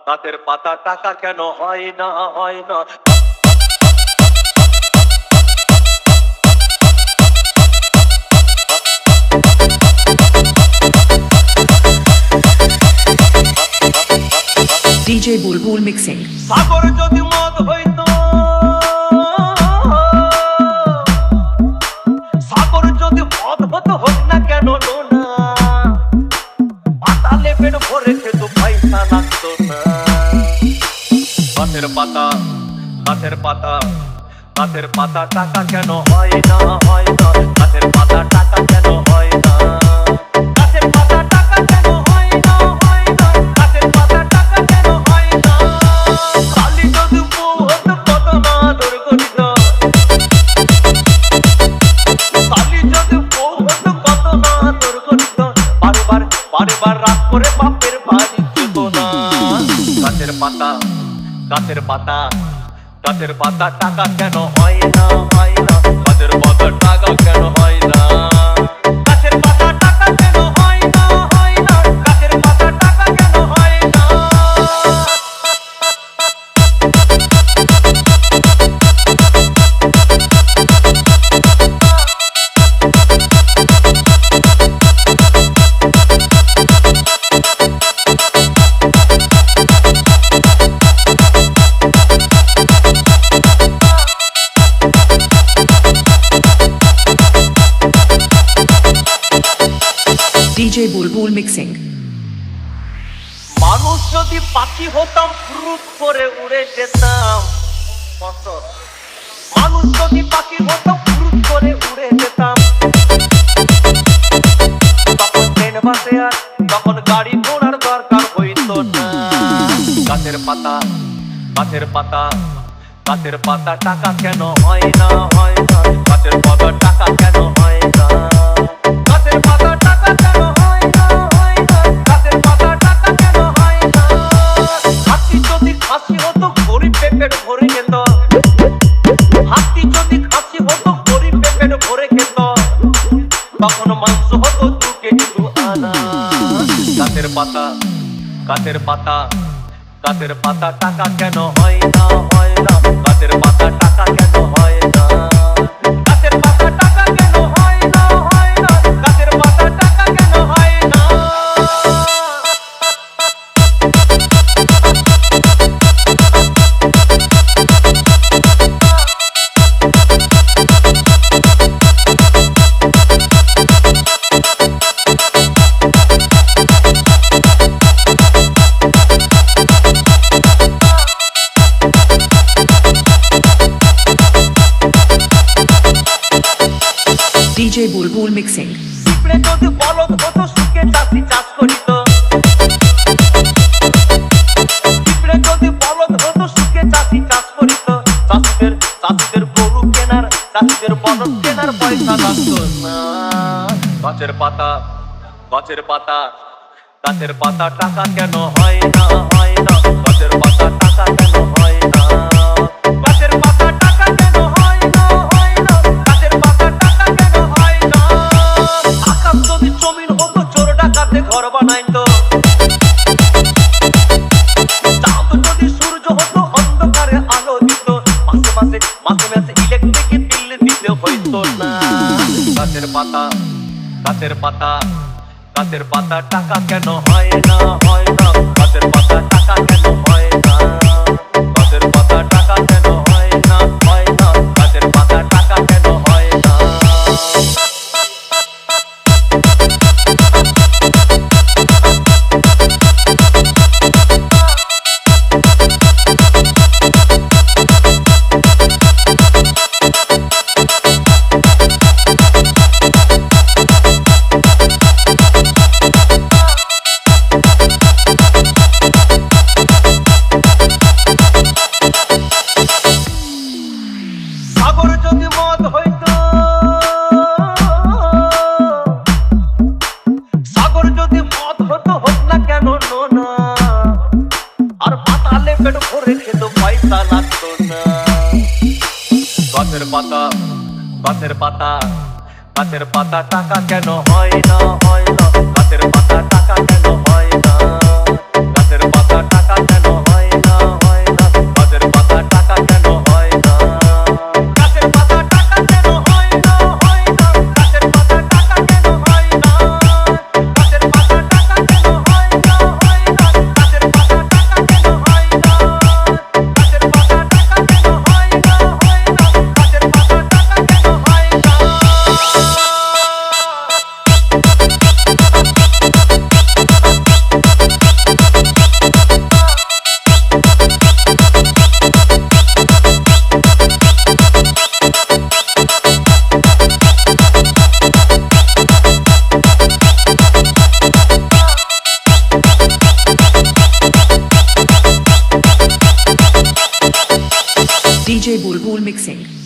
গাছের পাতা টাকা কেন হয় না হয় না। DJ Bulbul mixing. সাগর যদি মদ হইতো, সাগর যদি মদ হতো হোক না কেন না, পাতালে পেট ভরে খেত পয়সা লাগতো না। গাছের পাতা গাছের পাতা গাছের পাতা টাকা কেন হয় না হয় না। গাছের পাতা টাকা কেন হয় না। গাছের পাতা টাকা কেন হয় না হয় না। গাছের পাতা টাকা কেন হয় না। কালি যদি বউ হতো কত না আদর করিত। কালি যদি বউ হতো কত না আদর করিত। বারে রাত করে বাপের বাড়ি যেত না। গাছের পাতা গাছের পাতা গাছের পাতা টাকা কেন হয় না হয় না। গাছের পাতা টাকা কেন হয় না। গাছের পাতা টাকা কেন হয় না হয় না। গাছের পাতা টাকা কেন হয় না। DJ Bulbul mixing. মানুষ যদি পাখি হতাম ফুরুত করে উড়ে যেতাম। মানুষ যদি পাখি হতাম ফুরুত করে উড়ে যেতাম। তখন ট্রেন বাসে আর তখন গাড়ি ঘোড়ার দরকার হইতো না। গাছের পাতা গাছের পাতা গাছের পাতা টাকা কেন হয় না হয় না। গাছের পাতা টাকা কেন হয় না। গাছের পাতা টাকা কেন হয় না হয় না। গাছের পাতা টাকা কেন হয় না। হাতি যদি খাসি হতো গরিব পেট ভরে খেত। হাতি যদি খাসি হতো গরিব পেট ভরে খেত। তখন মাংস হতো 2 কেজি 2 আনা। গাছের পাতা গাছের পাতা গাছের পাতা টাকা কেন হয় না হয় না। গাছের পাতা টাকা কেন হয় না। গাছের পাতা টাকা কেন হয় না হয় না। গাছের পাতা টাকা কেন হয় না। DJ Bulbul mixing. পিঁপড়ে যদি বলদ হতো সুখে চাষি চাষ করিত। পিঁপড়ে যদি বলদ হতো সুখে চাষি চাষ করিত। চাষিদের গরু কেনার চাষিদের বলদ কেনার পয়সা লাগতো না। গাছের পাতা গাছের পাতা গাছের পাতা টাকা কেন হয় না হয় না। গাছের পাতা টাকা কেন হয় না। গাছের পাতা টাকা কেন হয় না হয় না। গাছের পাতা টাকা কেন হয় না। আকাশ যদি জমিন হতো চোর ডাকাতে ঘর বানাইতো। চাঁদ যদি সূর্য হতো অন্ধকারে আলো দিত। মাসে মাসে ইলেকট্রিক বিল দিতে হইতো না। গাছের পাতা গাছের পাতা গাছের পাতা টাকা কেন হয় না হয় না। গাছের পাতা টাকা কেন হয় না। গাছের পাতা টাকা কেন হয় না হয় না। গাছের পাতা টাকা কেন হয় না। সাগর যদি মদ হইতো, সাগর যদি মদ হতো হোক না কেন না। আর পাতালে পেট ভরে খেত পয়সা লাগতো না। গাছের পাতা গাছের পাতা গাছের পাতা টাকা কেন হয় না হয় না। গাছের পাতা টাকা কেন হয় না। DJ Bulbul Mixing.